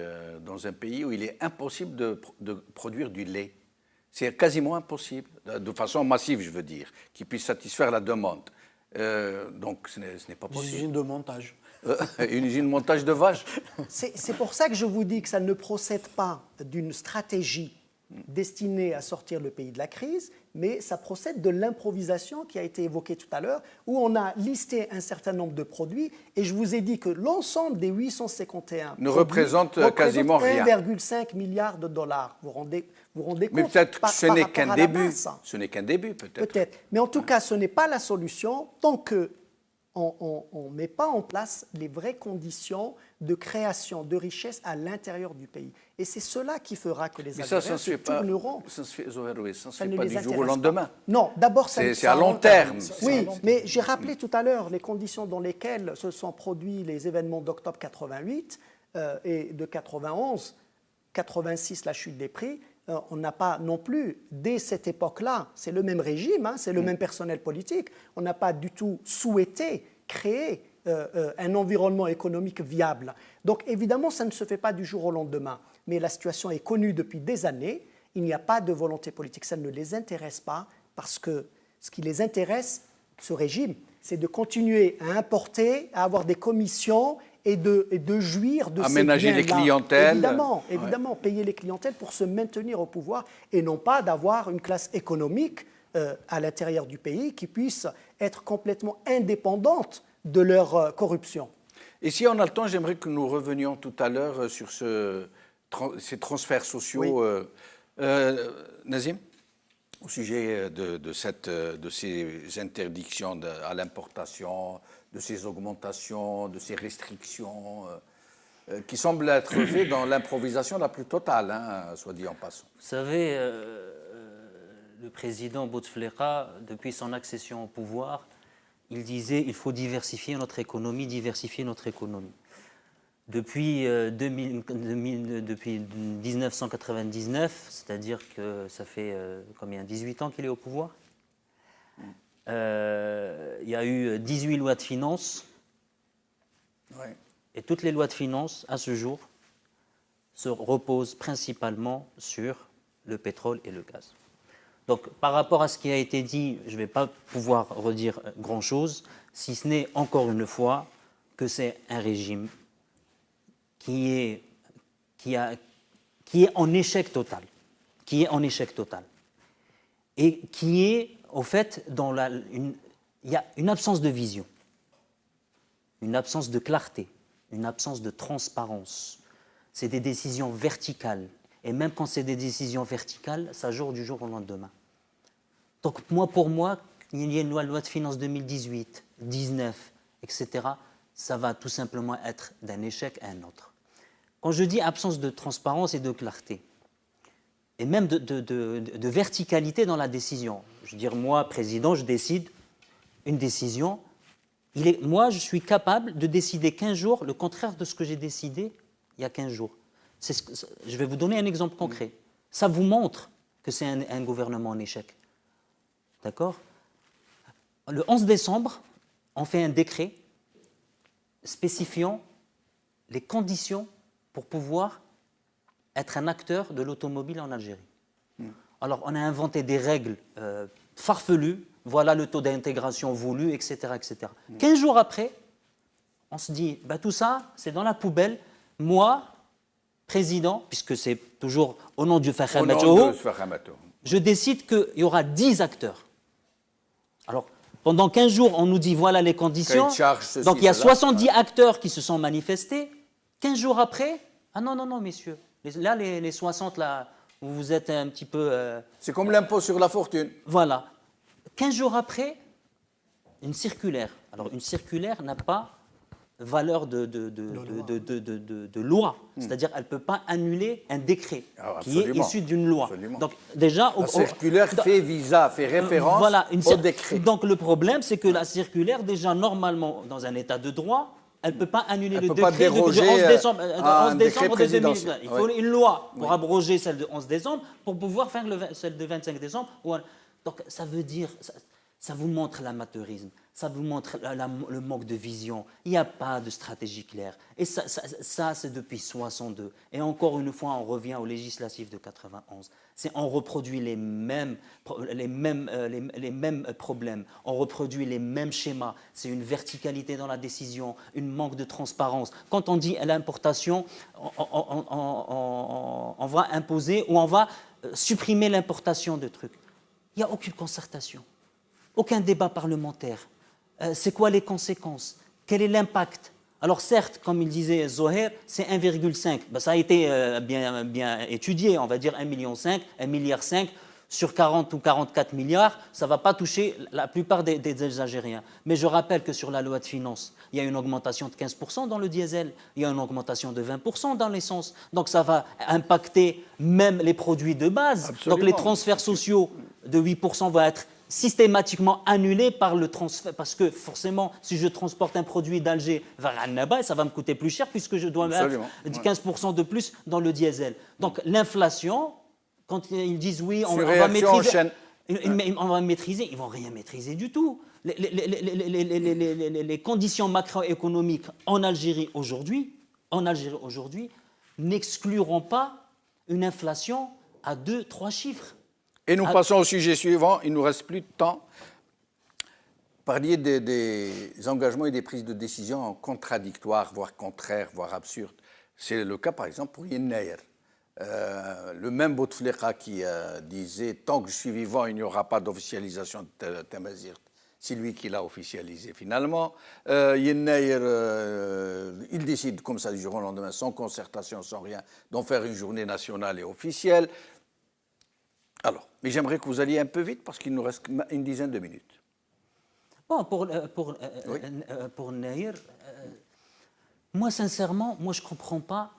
dans un pays où il est impossible de produire du lait? C'est quasiment impossible, de façon massive, je veux dire, qui puisse satisfaire la demande. Donc ce n'est pas possible. Une usine de montage. Une usine de montage de vaches. C'est pour ça que je vous dis que ça ne procède pas d'une stratégie destiné à sortir le pays de la crise, mais ça procède de l'improvisation qui a été évoquée tout à l'heure, où on a listé un certain nombre de produits, et je vous ai dit que l'ensemble des 851 ne représente quasiment rien. 1,5 milliard de dollars. Vous rendez compte? Mais peut-être que ce n'est qu'un début. Masse. Ce n'est qu'un début, peut-être. Peut-être. Mais en tout cas, ce n'est pas la solution tant que on ne met pas en place les vraies conditions de création de richesse à l'intérieur du pays. Et c'est cela qui fera que les Algériens se tourneront. Ça ne se fait, ça Ça fait ne pas les du jour au intéresse lendemain. pas. Non, d'abord, C'est à long terme. Oui, mais j'ai rappelé tout à l'heure les conditions dans lesquelles se sont produits les événements d'octobre 88 et de 91, 86, la chute des prix. On n'a pas non plus, dès cette époque-là, c'est le même régime, hein, c'est le même personnel politique, on n'a pas du tout souhaité créer un environnement économique viable. Donc évidemment, ça ne se fait pas du jour au lendemain, mais la situation est connue depuis des années, il n'y a pas de volonté politique, ça ne les intéresse pas, parce que ce qui les intéresse, ce régime, c'est de continuer à importer, à avoir des commissions et de jouir de aménager ces biens-là. les clientèles. Évidemment, payer les clientèles pour se maintenir au pouvoir et non pas d'avoir une classe économique à l'intérieur du pays qui puisse être complètement indépendante de leur corruption. Et si on a le temps, j'aimerais que nous revenions tout à l'heure sur ces transferts sociaux. Oui. Nazim, au sujet de ces interdictions à l'importation, de ces augmentations, de ces restrictions qui semblent être faites dans l'improvisation la plus totale, hein, soit dit en passant. Vous savez, le président Bouteflika, depuis son accession au pouvoir, il disait il faut diversifier notre économie, diversifier notre économie. Depuis 1999, c'est-à-dire que ça fait combien, 18 ans qu'il est au pouvoir, il y a eu 18 lois de finances, Ouais. et toutes les lois de finances, à ce jour, se reposent principalement sur le pétrole et le gaz. Donc, par rapport à ce qui a été dit, je ne vais pas pouvoir redire grand-chose, si ce n'est encore une fois que c'est un régime qui est en échec total, et qui est, au fait, il y a une absence de vision, une absence de clarté, une absence de transparence. C'est des décisions verticales, et même quand c'est des décisions verticales, ça joue du jour au lendemain. Donc pour moi, il y a une loi de finances 2018, 19, etc., ça va tout simplement être d'un échec à un autre. Quand je dis absence de transparence et de clarté, et même de verticalité dans la décision, je veux dire, moi, président, je décide une décision, moi, je suis capable de décider 15 jours le contraire de ce que j'ai décidé il y a 15 jours. Je vais vous donner un exemple concret. Ça vous montre que c'est un gouvernement en échec. D'accord ? Le 11 décembre, on fait un décret spécifiant les conditions pour pouvoir être un acteur de l'automobile en Algérie. Alors, on a inventé des règles farfelues, voilà le taux d'intégration voulu, etc. etc. 15 jours après, on se dit, bah, tout ça, c'est dans la poubelle. Moi, président, puisque c'est toujours au nom du Fakhr Matoho, je décide qu'il y aura 10 acteurs. Alors, pendant 15 jours, on nous dit, voilà les conditions. Donc, il y a 70 acteurs qui se sont manifestés. 15 jours après, ah non, non, non, messieurs. Là, les 60, là, vous êtes un petit peu... C'est comme l'impôt sur la fortune. Voilà. 15 jours après, une circulaire. Alors, une circulaire n'a pas valeur de loi. C'est-à-dire qu'elle ne peut pas annuler un décret qui est issu d'une loi. Absolument. Donc, déjà, la circulaire fait référence au décret. Donc, le problème, c'est que la circulaire, déjà, normalement, dans un état de droit, elle ne peut pas annuler le décret du 11 décembre, de 2020. Il faut une loi pour abroger celle de 11 décembre pour pouvoir faire celle de 25 décembre. Donc, ça veut dire, ça vous montre l'amateurisme, ça vous montre le manque de vision. Il n'y a pas de stratégie claire. Et ça c'est depuis 62. Et encore une fois, on revient aux législatives de 91. On reproduit les mêmes problèmes, on reproduit les mêmes schémas. C'est une verticalité dans la décision, une manque de transparence. Quand on dit l'importation, on va imposer ou on va supprimer l'importation de trucs. Il n'y a aucune concertation, aucun débat parlementaire. C'est quoi les conséquences? Quel est l'impact? Alors certes, comme il disait Zoher, c'est 1,5. Ben, ça a été bien étudié, on va dire 1,5 million, 1,5 milliard sur 40 ou 44 milliards, ça ne va pas toucher la plupart des Algériens. Mais je rappelle que sur la loi de finances, il y a une augmentation de 15% dans le diesel, il y a une augmentation de 20% dans l'essence. Donc ça va impacter même les produits de base. Absolument. Donc les transferts sociaux de 8% vont être systématiquement annulés par le transfert, parce que forcément, si je transporte un produit d'Alger vers Annaba, ça va me coûter plus cher puisque je dois mettre 15% de plus dans le diesel. Donc l'inflation, quand ils disent oui, on va maîtriser, on va maîtriser, ils ne vont rien maîtriser du tout. Les conditions macroéconomiques en Algérie aujourd'hui n'excluront pas une inflation à 2-3 chiffres. Et nous passons au sujet suivant, il ne nous reste plus de temps. Parliez des engagements et des prises de décision contradictoires, voire contraires, voire absurdes. C'est le cas par exemple pour Yennayer. Le même Bouteflika qui disait « Tant que je suis vivant, il n'y aura pas d'officialisation de Tamazirt ». C'est lui qui l'a officialisé finalement. Yennayer, il décide comme ça du jour au lendemain, sans concertation, sans rien, d'en faire une journée nationale et officielle. Alors, mais j'aimerais que vous alliez un peu vite parce qu'il nous reste une dizaine de minutes. Bon, pour Naïr, moi sincèrement, je ne comprends pas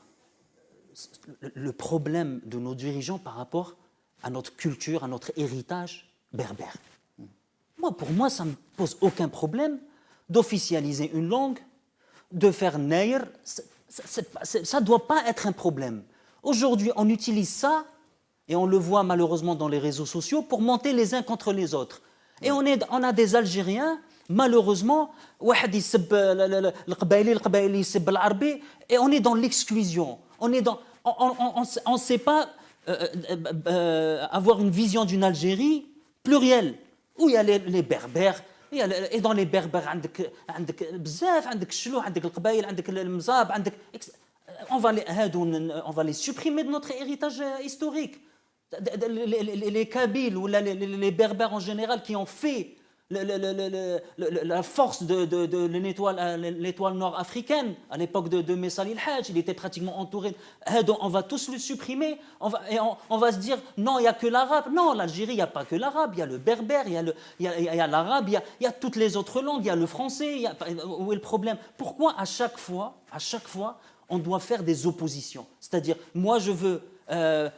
le problème de nos dirigeants par rapport à notre culture, à notre héritage berbère. Pour moi, ça ne me pose aucun problème d'officialiser une langue, de faire Naïr, ça ne doit pas être un problème. Aujourd'hui, on utilise ça, et on le voit malheureusement dans les réseaux sociaux, pour monter les uns contre les autres. Et on a des Algériens, malheureusement, et on est dans l'exclusion. On ne sait pas avoir une vision d'une Algérie plurielle, où il y a les Berbères, et dans les Berbères, on va les supprimer de notre héritage historique. Les Kabyles ou les Berbères en général qui ont fait la force de l'étoile nord-africaine à l'époque de Messali el-Hajj, il était pratiquement entouré. On va tous le supprimer, on va se dire non, il n'y a que l'arabe. Non, l'Algérie, il n'y a pas que l'arabe, il y a le berbère, il y a l'arabe, il y a toutes les autres langues, il y a le français. Où est le problème? Pourquoi à chaque fois, on doit faire des oppositions? C'est-à-dire, moi je veux,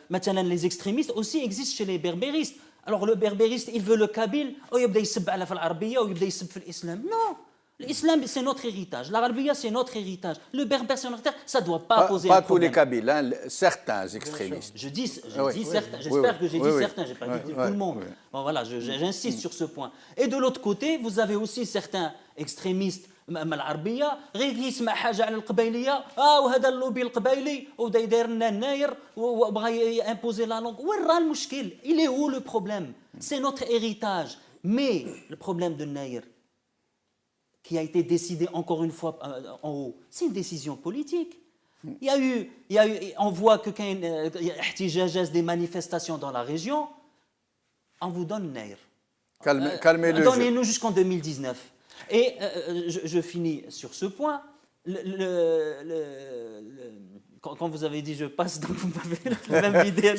maintenant les extrémistes aussi existent chez les berbéristes. Alors le berbériste, il veut le kabyle, il يبدا يسب على في العربيه ويبدا يسب في الاسلام. Non, l'islam c'est notre héritage, l'arabiya c'est notre héritage, le berbère c'est notre héritage, ça ne doit pas poser un problème. Pas tous les kabyles, hein, certains extrémistes. Je dis certains, j'espère que j'ai dit certains, je n'ai pas dit tout le monde. Bon, voilà, j'insiste sur ce point. Et de l'autre côté, vous avez aussi certains extrémistes العربيه غير يسمع حاجه على القبائليه وهذا اللوبي القبائلي وبدا يدير لنا الناير وبغى امبوزي لا لونغ. وين راه المشكل؟ Il est où le problème? C'est notre héritage. Mais le problème de Naïr, qui a été décidé encore une fois en haut, c'est une décision politique. Il y a eu, on voit que quand il y a des manifestations dans la région, on vous donne Naïr. Calmez-le. Donnez-nous jusqu'en 2019. Et je finis sur ce point. Quand vous avez dit je passe, donc vous m'avez la même idée.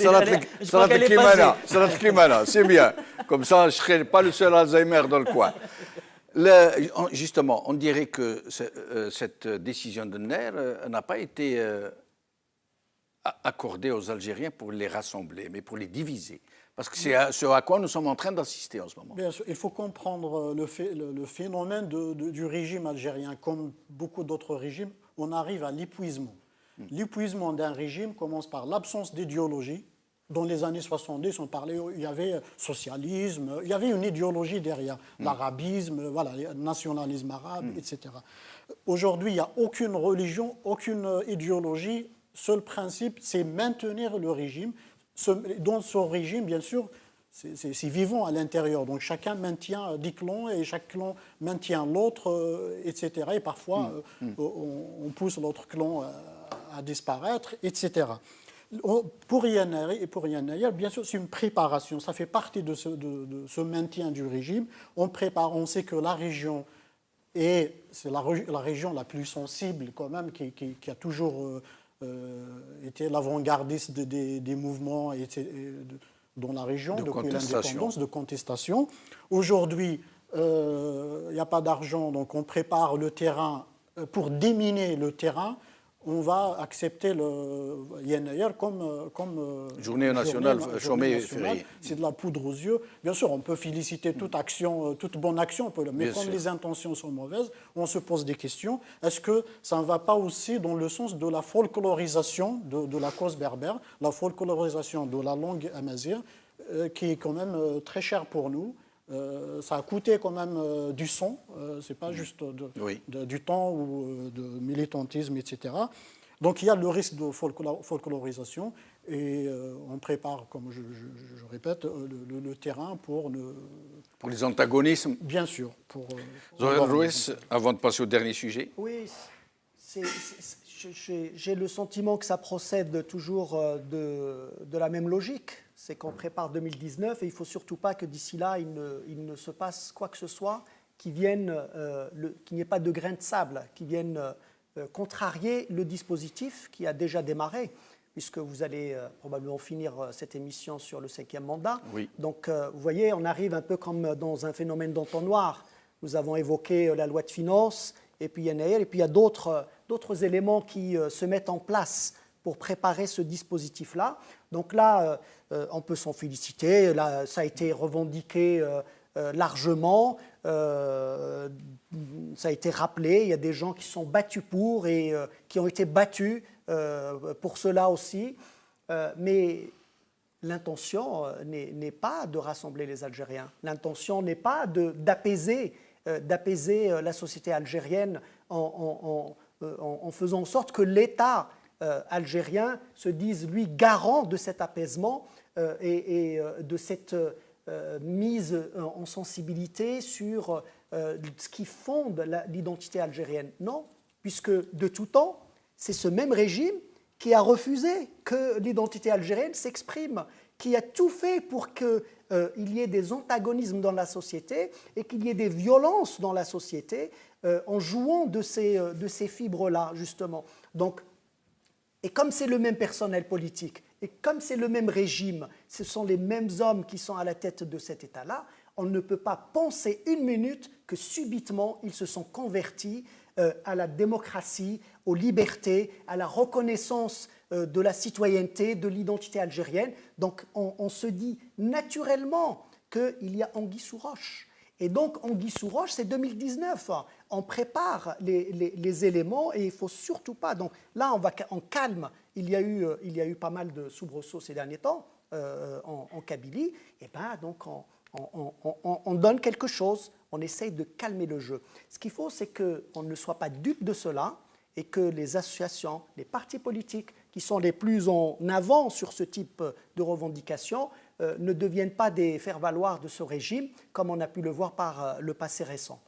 C'est bien. Comme ça, je ne serai pas le seul Alzheimer dans le coin. Justement, on dirait que cette décision de Naïr n'a pas été accordée aux Algériens pour les rassembler, mais pour les diviser. Parce que c'est ce à quoi nous sommes en train d'assister en ce moment. Bien sûr, il faut comprendre le phénomène du régime algérien. Comme beaucoup d'autres régimes, on arrive à l'épuisement. L'épuisement d'un régime commence par l'absence d'idéologie. Dans les années 70, on parlait, il y avait socialisme, il y avait une idéologie derrière, l'arabisme, voilà, le nationalisme arabe, etc. Aujourd'hui, il n'y a aucune religion, aucune idéologie. Seul principe, c'est maintenir le régime. Dans ce régime, bien sûr, c'est vivant à l'intérieur. Donc chacun maintient des clans et chaque clan maintient l'autre, etc. Et parfois, on pousse l'autre clan à disparaître, etc. Pour Yann, bien sûr, c'est une préparation. Ça fait partie de ce maintien du régime. On prépare, on sait que la région c'est la région la plus sensible quand même, qui a toujours été l'avant-gardiste des mouvements dans la région depuis l'indépendance, de contestation. Aujourd'hui, il n'y a pas d'argent, donc on prépare le terrain. Pour déminer le terrain, on va accepter le Yann comme journée nationale chômée fériée. C'est de la poudre aux yeux. Bien sûr, on peut féliciter toute action, toute bonne action, mais comme les intentions sont mauvaises, on se pose des questions. Est-ce que ça ne va pas aussi dans le sens de la folklorisation de la cause berbère, la folklorisation de la langue amazigh, qui est quand même très chère pour nous? Ça a coûté quand même du sang, c'est pas juste du temps ou de militantisme, etc. Donc il y a le risque de folklorisation et on prépare, comme je répète, le terrain pour les antagonismes. Bien sûr. Zohar Rouès, avant de passer au dernier sujet. Oui, j'ai le sentiment que ça procède toujours de la même logique. C'est qu'on prépare 2019 et il ne faut surtout pas que d'ici là, il ne se passe quoi que ce soit qu'il n'y ait pas de grain de sable, qui vienne contrarier le dispositif qui a déjà démarré, puisque vous allez probablement finir cette émission sur le 5e mandat. Oui. Donc, vous voyez, on arrive un peu comme dans un phénomène d'entonnoir. Nous avons évoqué la loi de finances, et puis il y a d'autres éléments qui se mettent en place pour préparer ce dispositif-là. Donc là, on peut s'en féliciter. Là, ça a été revendiqué largement. Ça a été rappelé. Il y a des gens qui sont battus pour et qui ont été battus pour cela aussi. Mais l'intention n'est pas de rassembler les Algériens. L'intention n'est pas d'apaiser la société algérienne en faisant en sorte que l'État algérien se dise, lui, garant de cet apaisement et de cette mise en sensibilité sur ce qui fonde l'identité algérienne. Non, puisque de tout temps, c'est ce même régime qui a refusé que l'identité algérienne s'exprime, qui a tout fait pour qu'il y ait des antagonismes dans la société et qu'il y ait des violences dans la société en jouant de ces fibres-là, justement. Donc, et comme c'est le même personnel politique, et comme c'est le même régime, ce sont les mêmes hommes qui sont à la tête de cet État-là, on ne peut pas penser une minute que subitement ils se sont convertis à la démocratie, aux libertés, à la reconnaissance de la citoyenneté, de l'identité algérienne. Donc on se dit naturellement qu'il y a anguille sous roche. Et donc, anguille sous roche, c'est 2019. On prépare les éléments et il ne faut surtout pas. Donc là, on va en calme. Il y a eu pas mal de soubresauts ces derniers temps en Kabylie. Et bien, donc, on donne quelque chose. On essaye de calmer le jeu. Ce qu'il faut, c'est qu'on ne soit pas dupe de cela et que les associations, les partis politiques qui sont les plus en avant sur ce type de revendications ne deviennent pas des faire-valoir de ce régime, comme on a pu le voir par le passé récent.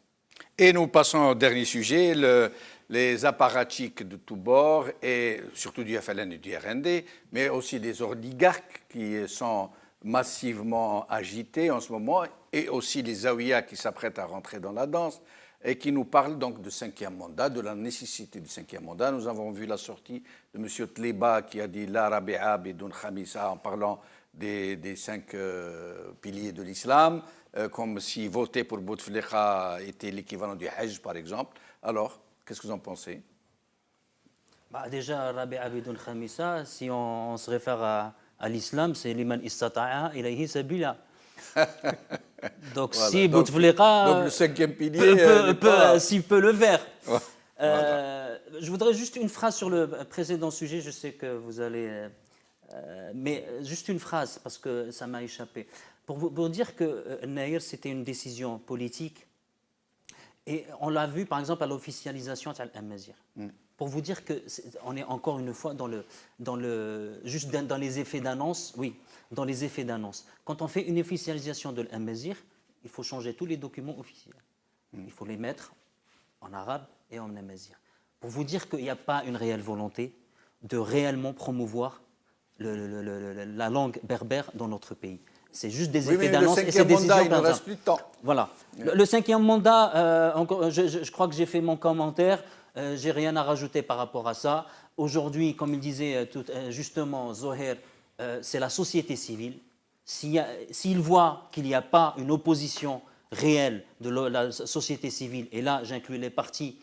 Et nous passons au dernier sujet, les apparatchiks de tous bords, et surtout du FLN et du RND, mais aussi des oligarques qui sont massivement agités en ce moment, et aussi les Zaouïas qui s'apprêtent à rentrer dans la danse, et qui nous parlent donc du 5e mandat, de la nécessité du 5e mandat. Nous avons vu la sortie de M. Tléba qui a dit « La Rabi'a bidoun Khamisa » en parlant des 5 piliers de l'islam, comme si voter pour Bouteflika était l'équivalent du Hajj, par exemple. Alors, qu'est-ce que vous en pensez? Déjà, Rabi'a bidoun Khamisa, si on se réfère à l'islam, c'est liman istata'a ilayhi sabila. Donc, voilà. Si Bouteflika. Donc, le 5e pilier. S'il peut le faire. Voilà. Je voudrais juste une phrase sur le précédent sujet. Je sais que vous allez. Mais juste une phrase, parce que ça m'a échappé. Pour dire que Naïr, c'était une décision politique. Et on l'a vu, par exemple, à l'officialisation d'Al-Amazigh. Pour vous dire qu'on est encore une fois dans les effets d'annonce. Oui, dans les effets d'annonce. Quand on fait une officialisation de l'Amazigh, il faut changer tous les documents officiels. Il faut les mettre en arabe et en amazigh. Pour vous dire qu'il n'y a pas une réelle volonté de réellement promouvoir la langue berbère dans notre pays. C'est juste des Oui, effets mais d'annonce le et c'est cinquième mandat, il ne décisions. reste plus de temps. Voilà. Le cinquième mandat, je crois que j'ai fait mon commentaire. J'ai rien à rajouter par rapport à ça. Aujourd'hui, comme il disait justement Zoher, c'est la société civile. S'il voit qu'il n'y a pas une opposition réelle de la société civile, et là j'inclus les partis,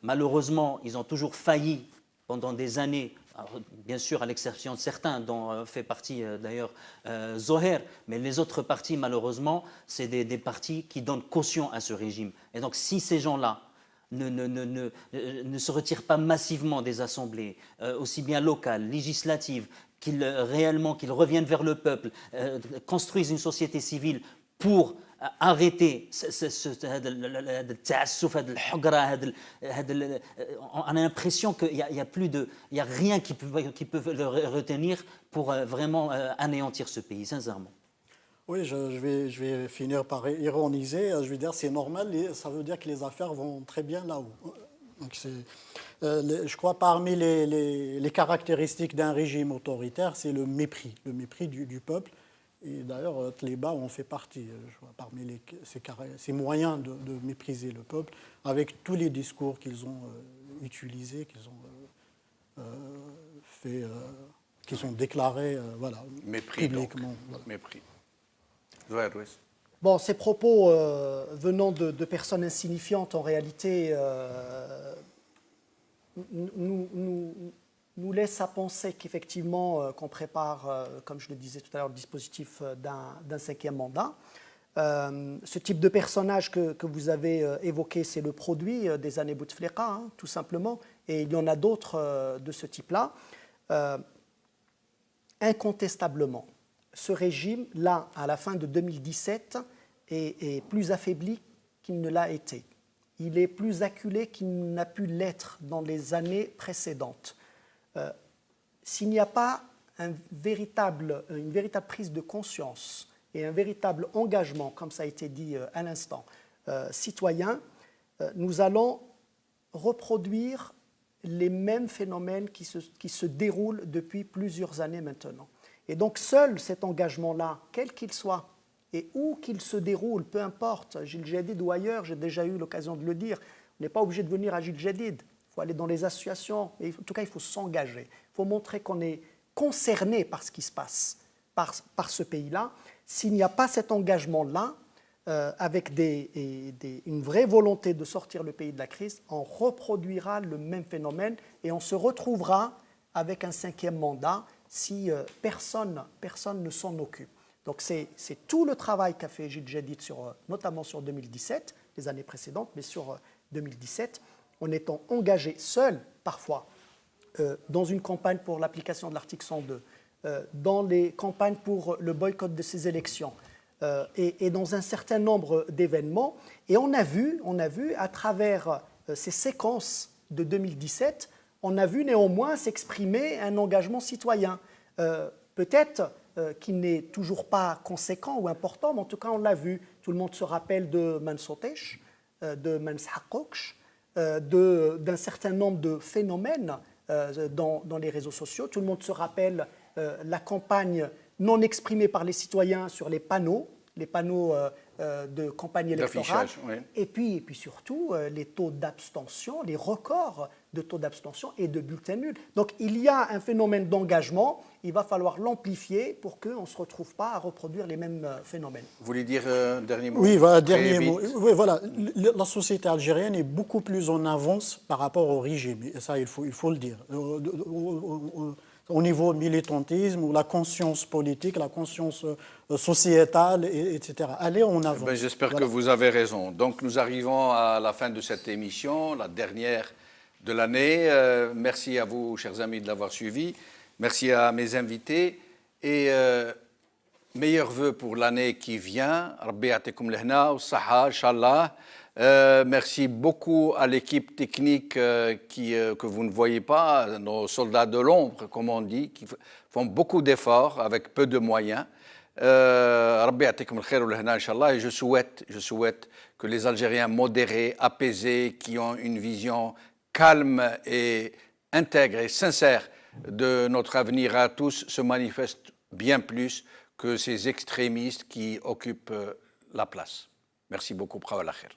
malheureusement, ils ont toujours failli pendant des années. Alors, bien sûr, à l'exception de certains, dont fait partie d'ailleurs Zoher, mais les autres partis, malheureusement, c'est des partis qui donnent caution à ce régime. Et donc, si ces gens-là ne se retirent pas massivement des assemblées, aussi bien locales, législatives, qu'ils reviennent vers le peuple, construisent une société civile pour arrêter on a l'impression qu'il n'y a rien qui peut le retenir pour vraiment anéantir ce pays, sincèrement. Oui, je vais finir par ironiser. Je vais dire c'est normal, ça veut dire que les affaires vont très bien là-haut. Donc je crois parmi les caractéristiques d'un régime autoritaire, c'est le mépris du peuple. Et d'ailleurs, Tléba en fait partie, je vois, parmi ces moyens de mépriser le peuple, avec tous les discours qu'ils ont utilisés, qu'ils ont déclarés voilà, Mépris, publiquement. Donc. Voilà. Mépris. Zoher, oui. Bon, ces propos venant de personnes insignifiantes, en réalité, nous laissent à penser qu'effectivement, qu'on prépare, comme je le disais tout à l'heure, le dispositif d'un cinquième mandat. Ce type de personnage que vous avez évoqué, c'est le produit des années Bouteflika, tout simplement, et il y en a d'autres de ce type-là. Incontestablement, ce régime, là, à la fin de 2017, est plus affaibli qu'il ne l'a été. Il est plus acculé qu'il n'a pu l'être dans les années précédentes. S'il n'y a pas une véritable prise de conscience et un véritable engagement, comme ça a été dit à l'instant, citoyen, nous allons reproduire les mêmes phénomènes qui se déroulent depuis plusieurs années maintenant. Et donc seul cet engagement-là, quel qu'il soit, et où qu'il se déroule, peu importe, Gil Jadid ou ailleurs, j'ai déjà eu l'occasion de le dire, on n'est pas obligé de venir à Gil Jadid, il faut aller dans les associations, et en tout cas il faut s'engager, il faut montrer qu'on est concerné par ce qui se passe, par ce pays-là. S'il n'y a pas cet engagement-là, avec une vraie volonté de sortir le pays de la crise, on reproduira le même phénomène et on se retrouvera avec un cinquième mandat si personne ne s'en occupe. Donc c'est tout le travail qu'a fait Gil Jadid, notamment sur 2017, les années précédentes, mais sur 2017, en étant engagé seul, parfois, dans une campagne pour l'application de l'article 102, dans les campagnes pour le boycott de ces élections, et dans un certain nombre d'événements. Et on a vu à travers ces séquences de 2017, on a vu néanmoins s'exprimer un engagement citoyen. Peut-être qui n'est toujours pas conséquent ou important, mais en tout cas on l'a vu. Tout le monde se rappelle de Mansotesh, de Manshakoksh, d'un certain nombre de phénomènes dans les réseaux sociaux. Tout le monde se rappelle la campagne non exprimée par les citoyens sur les panneaux de campagne électorale. Oui. Et puis surtout, les taux d'abstention, les records de taux d'abstention et de bulletins nuls. Donc il y a un phénomène d'engagement, il va falloir l'amplifier pour qu'on ne se retrouve pas à reproduire les mêmes phénomènes. Vous voulez dire un dernier mot? Oui, voilà, dernier mot. Oui, voilà. La société algérienne est beaucoup plus en avance par rapport au régime, et ça il faut le dire. Au niveau militantisme, ou la conscience politique, la conscience sociétale, etc. Allez en avant. J'espère que vous avez raison. Donc nous arrivons à la fin de cette émission, la dernière de l'année. Merci à vous, chers amis, de l'avoir suivi. Merci à mes invités. Et meilleurs vœux pour l'année qui vient. Rabbi ya'tikum l'hna wa saha, Inch'Allah. Merci beaucoup à l'équipe technique que vous ne voyez pas, nos soldats de l'ombre, comme on dit, qui font beaucoup d'efforts avec peu de moyens. Rabbi ya'tikum l'khair wa l'hna, Inch'Allah. Et je souhaite que les Algériens modérés, apaisés, qui ont une vision calme et intègre et sincère de notre avenir à tous se manifeste bien plus que ces extrémistes qui occupent la place. Merci beaucoup. Bravo la khair.